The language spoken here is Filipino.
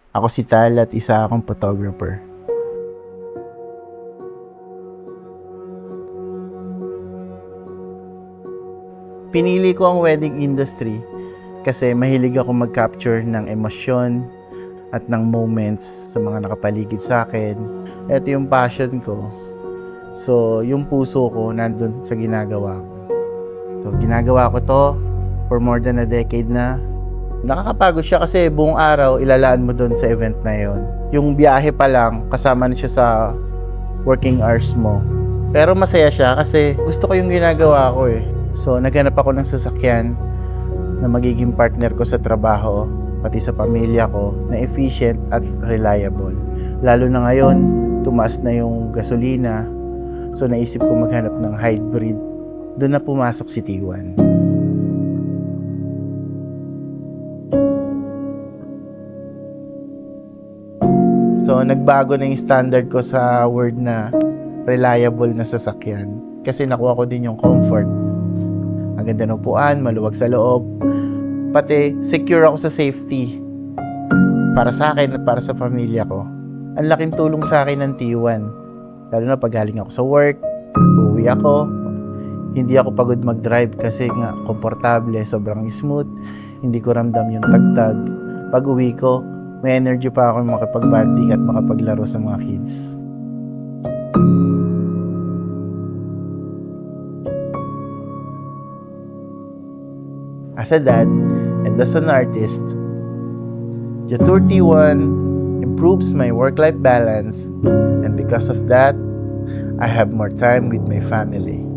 Ako si Tal at isa akong photographer. Pinili ko ang wedding industry kasi mahilig ako mag-capture ng emosyon at ng moments sa mga nakapaligid sa akin. Ito yung passion ko. So, yung puso ko nandun sa ginagawa ko. So, ginagawa ko to for more than a decade na. Nakakapagod siya kasi buong araw ilalaan mo dun sa event na yon. Yung biyahe pa lang, kasama na siya sa working hours mo. Pero masaya siya kasi gusto ko yung ginagawa ko eh. So, naghanap ako ng sasakyan na magiging partner ko sa trabaho, pati sa pamilya ko, na efficient at reliable. Lalo na ngayon, tumaas na yung gasolina. So, naisip ko maghanap ng hybrid. Doon na pumasok si T1. So, nagbago na yung standard ko sa word na reliable na sasakyan. Kasi nakuha ko din yung comfort. Ang ganda ng upuan, maluwag sa loob. Pati, secure ako sa safety. Para sa akin at para sa pamilya ko. Ang laking tulong sa akin ng T1. Lalo na pag galing ako sa work, uuwi ako. Hindi ako pagod mag-drive kasi nga, komportable, sobrang smooth. Hindi ko ramdam yung tagtag. Pag uwi ko, may energy pa ako makipag-banding at makapaglaro sa mga kids. As a dad and as an artist, Jatour T1 improves my work-life balance, and because of that, I have more time with my family.